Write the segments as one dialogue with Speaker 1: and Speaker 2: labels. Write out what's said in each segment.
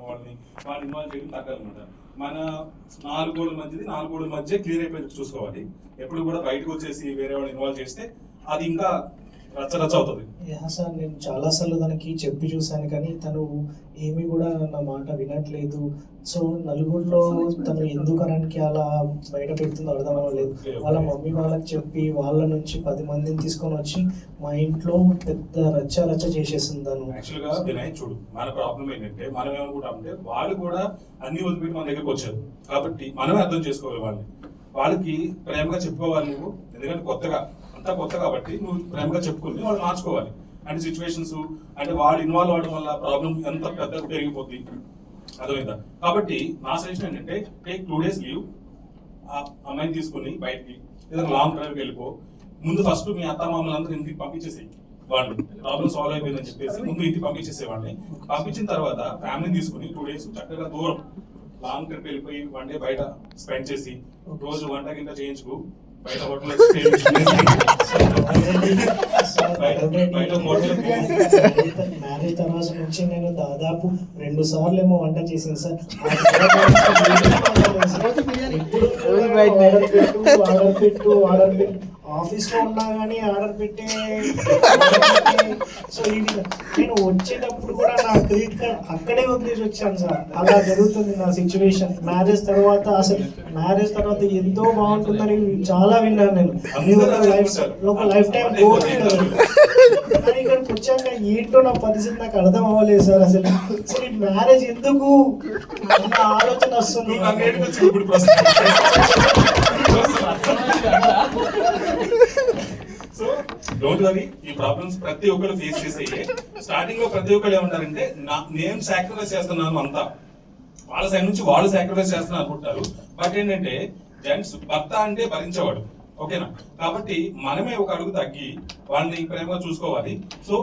Speaker 1: వాళ్ళని ఇన్వాల్వ్ చేయడం తగ్గదనమాట. మన 4 గోడల మధ్యది 4 గోడల మధ్య క్లియర్ అయిపోయి చూసుకోవాలి. ఎప్పుడు కూడా బయటకు వచ్చేసి వేరే వాళ్ళు ఇన్వాల్వ్ చేస్తే అది ఇంకా రచ్చ అవుతుంది.
Speaker 2: సార్ నేను చాలా సార్లు తనకి చెప్పి చూసాను కానీ తను ఏమీ కూడా నా మాట వినట్లేదు. సో నలుగురిలో తను ఎందుకనడానికి అలా బయట పెడుతుందో అర్థం అవ్వలేదు. వాళ్ళ మమ్మీ వాళ్ళకి చెప్పి వాళ్ళ నుంచి 10 మందిని తీసుకొని వచ్చి మా ఇంట్లో పెద్ద రచ్చ చేసేస్తుంది తను.
Speaker 1: యాక్చువల్గా వినయ్ చూడు, మన ప్రాబ్లం ఏంటంటే మనం ఏమనుకుంటామంటే వాళ్ళు కూడా అన్ని వదిలిపెట్టి మన దగ్గరకు వచ్చారు కాబట్టి మనమే అర్థం చేసుకోవాలి. వాళ్ళకి ప్రేమగా చెప్పుకోవాలి నువ్వు, ఎందుకంటే అంతా కొత్త కాబట్టి నువ్వు ప్రేమగా చెప్పుకుని వాళ్ళు మార్చుకోవాలి. అంటే సిచ్యువేషన్స్ అంటే వాళ్ళు ఇన్వాల్వ్ అవడం వల్ల ప్రాబ్లం ఎంత పెద్దగా పెరిగిపోతుంది, అర్థమైందా? కాబట్టి నా సజెషన్ ఏంటంటే టేక్ 2 days లీవ్, ఆ అమ్మాయిని తీసుకుని బయటికి ఏదైనా లాంగ్ డ్రైవ్కి వెళ్ళిపో. ముందు ఫస్ట్ మీ అత్త మామలందరూ ఇంటికి పంపించేసి వాళ్ళు ప్రాబ్లం సాల్వ్ అయిపోయిందని చెప్పేసి ముందు ఇంటికి పంపించేసేవాడిని. పంపించిన తర్వాత ఫ్యామిలీని తీసుకుని 2 days చక్కగా దూరం లాంగ్ ట్రిప్ వెళ్ళిపోయి 1 day బయట స్పెండ్ చేసి రోజు వంట గింట చేయించుకు బయట హోటల్
Speaker 2: మ్యారేజ్ తర్వాత నుంచి నేను దాదాపు 2 సార్లు ఏమో వంట చేసింది సార్. ఆర్డర్ పెట్టు ఆఫీస్ లో ఉన్నా కానీ ఆర్డర్ పెట్టే. సో నేను వచ్చేటప్పుడు కూడా నా క్రెడిట్ కార్డ్ అక్కడే వదిలేసి వచ్చాను సార్. అలా జరుగుతుంది నా సిచ్యువేషన్. మ్యారేజ్ తర్వాత ఎంతో బాగుంటుందని చాలా విన్నాను నేను. ఒక లైఫ్ టైం గోల్ కానీ ఇక్కడికి వచ్చాక ఏంటో నా పరిస్థితి నాకు అర్థం అవ్వలేదు సార్. అసలు ఈ మ్యారేజ్ ఎందుకు అన్న ఆలోచన వస్తుంది.
Speaker 1: సో డోంట్ వరీ, ఈ ప్రాబ్లమ్స్ ప్రతి ఒక్కరు ఫేస్ చేసే. స్టార్టింగ్ లో ప్రతి ఒక్కరు ఏమంటారంటే నేను సాక్రిఫైస్ చేస్తున్నాను అంతా, వాళ్ళ సైడ్ నుంచి వాళ్ళు సాక్రిఫైస్ చేస్తున్నారు అనుకుంటారు. బట్ ఏంటంటే జెంట్స్ భర్త అంటే భరించేవాడు, ఓకేనా? కాబట్టి మనమే ఒక అడుగు తగ్గి వాళ్ళని ప్రేమగా చూసుకోవాలి. సో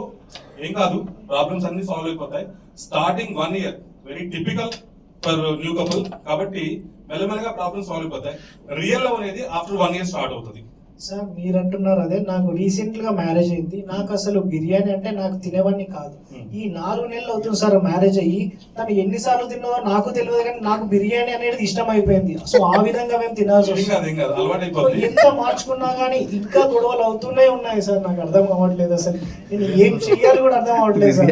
Speaker 1: ఏం కాదు, ప్రాబ్లమ్స్ అన్ని సాల్వ్ అయిపోతాయి. Starting 1 year very typical for new couple, కాబట్టి మెల్లమెల్లగా ప్రాబ్లమ్స్ సాల్వ్ అయిపోతాయి. రియల్ లవ్ అనేది ఆఫ్టర్ 1 year స్టార్ట్ అవుతుంది.
Speaker 2: సార్ మీరు అంటున్నారు అదే, నాకు రీసెంట్ గా మ్యారేజ్ అయింది. నాకు అసలు బిర్యానీ అంటే నాకు తినేవాడిని కాదు. ఈ 4 నెలలు అవుతుంది సార్ మ్యారేజ్ అయ్యి. తను ఎన్నిసార్లు తిన్నదో నాకు తెలియదు కానీ నాకు బిర్యానీ అనేది ఇష్టం అయిపోయింది. సో ఆ విధంగా మేము తినాల్సి వస్తుంది. ఎంత మార్చుకున్నా కానీ ఇంకా గొడవలు అవుతూనే ఉన్నాయి సార్. నాకు అర్థం అవ్వట్లేదు అసలు నేను ఏం చెయ్యాలి కూడా అర్థం అవ్వట్లేదు సార్.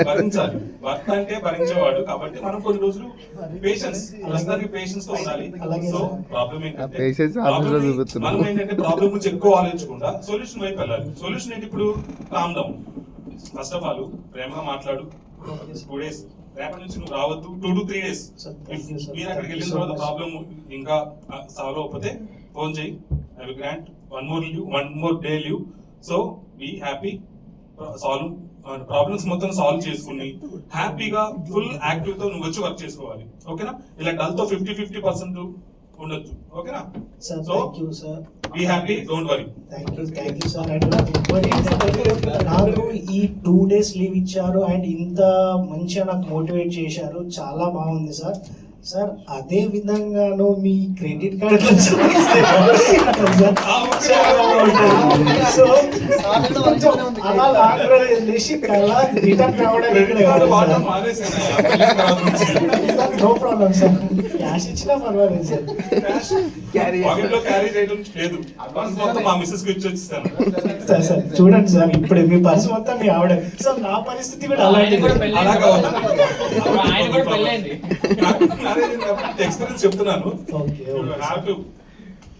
Speaker 1: భరించాలి, భర్త అంటే భరించేవాడు కాబట్టి మనం కొన్ని రోజులు పేషెన్స్ తో ఉండాలి. సో ప్రాబ్లం ఏంటంటే మనం ఏంటంటే ప్రాబ్లం గురించి ఎక్కువ ఆలోచించకుండా సొల్యూషన్ వైపు వెళ్ళాలి. సొల్యూషన్ ఏంటి? ఇప్పుడు calm down. First of all ప్రేమగా మాట్లాడు. 2 days రేపటి నుంచి నువ్వు రావద్దు. 2 to 3 days మీరు అక్కడికి వెళ్ళిన తర్వాత ప్రాబ్లం ఇంకా సాల్వ్ అవ్వకపోతే ఫోన్ చేయి. I will grant 1 more day leave. So be happy. Solve problems మొత్తం సాల్వ్ చేసుకుని హ్యాపీగా ఫుల్ యాక్టివ్ తో నువ్వు వచ్చి వర్క్ చేసుకోవాలి, ఓకేనా? ఇలా డల్ తో 50% ఉండొచ్చు, ఓకేనా?
Speaker 2: Sir thank you sir.
Speaker 1: Be happy, don't worry.
Speaker 2: Thank you sir. And నాకు ఈ 2 days లీవ్ ఇచ్చారు అండ్ ఇంత మంచిగా నాకు మోటివేట్ చేశారు. చాలా బాగుంది సార్. సార్ అదే విధంగాను మీ క్రెడిట్ కార్డ్ అలా లాంగ్ వెళ్ళేసి అలా రిటర్న్ రావడానికి నో ప్రాబ్లం సార్. క్యాష్ ఇచ్చినా పర్వాలేదు సార్. సార్ చూడండి సార్, ఇప్పుడు మీ పర్స్ మొత్తం మీ ఆవిడ. సార్ నా పరిస్థితి కూడా అలాంటి
Speaker 1: ఎక్స్పీరియన్స్ చెప్తున్నాను.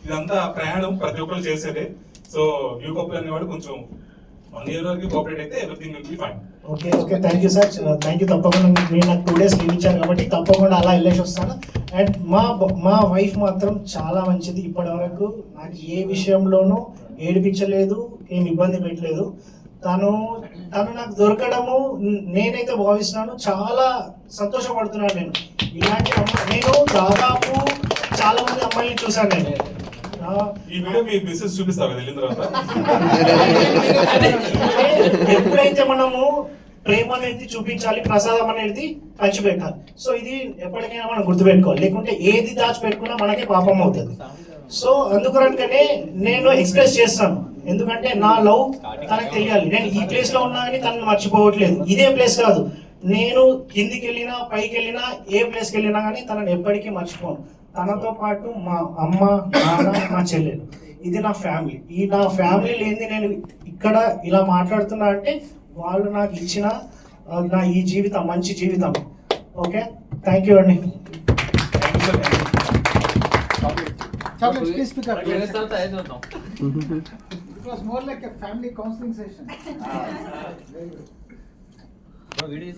Speaker 1: ఇదంతా ప్రయాణం ప్రతి ఒక్కరు చేసేదే. సో న్యూ కపుల్ అనేవాడు కొంచెం 1 year వరకు కోఆపరేట్ అయితే everything will be fine.
Speaker 2: Okay thank you sir. Thank you. తప్పకుండా మీరు నాకు 2 days లీవ్ ఇచ్చారు కాబట్టి తప్పకుండా అలా వెళ్ళేసి వస్తాను. అండ్ మా వైఫ్ మాత్రం చాలా మంచిది. ఇప్పటి వరకు నాకు ఏ విషయంలోనూ ఏడిపించలేదు, ఏం ఇబ్బంది పెట్టలేదు. తను నాకు దొరకడము నేనైతే భావిస్తున్నాను, చాలా సంతోషపడుతున్నాను. నేను ఇలాంటి నేను దాదాపు చాలా మంది అమ్మాయిని చూసాను. నేను
Speaker 1: ఈ వీడియో మీ బిజినెస్ చూపిస్తావా వెళ్ళిన తర్వాత?
Speaker 2: ఎప్పుడైతే మనము ప్రేమ అనేది చూపించాలి, ప్రసాదం అనేది పంచిపెట్టాలి. సో ఇది ఎప్పటికైనా మనం గుర్తుపెట్టుకోవాలి, లేకుంటే ఏది దాచిపెట్టుకున్నా మనకి పాపం అవుతుంది. సో అందుకనే నేను ఎక్స్ప్రెస్ చేస్తాను, ఎందుకంటే నా లవ్ తనకు తెలియాలి. నేను ఈ ప్లేస్ లో ఉన్నా కానీ తనను మర్చిపోవట్లేదు. ఇదే ప్లేస్ కాదు, నేను కిందికి వెళ్ళినా పైకి వెళ్ళినా ఏ ప్లేస్కి వెళ్ళినా కానీ తనని ఎప్పటికీ మర్చిపోను. తనతో పాటు మా అమ్మ, నాన్న, మా చెల్లెలు, ఇది నా ఫ్యామిలీ. ఈ నా ఫ్యామిలీ లేనిది నేను ఇక్కడ ఇలా మాట్లాడుతున్నా అంటే వాళ్ళు నాకు ఇచ్చిన నా ఈ జీవితం మంచి జీవితం. ఓకే, థ్యాంక్ యూ అండి.
Speaker 3: Chocolate, please pick up.
Speaker 4: చూద్దాం.
Speaker 3: It was more like a family counseling session. Very good.
Speaker 4: Video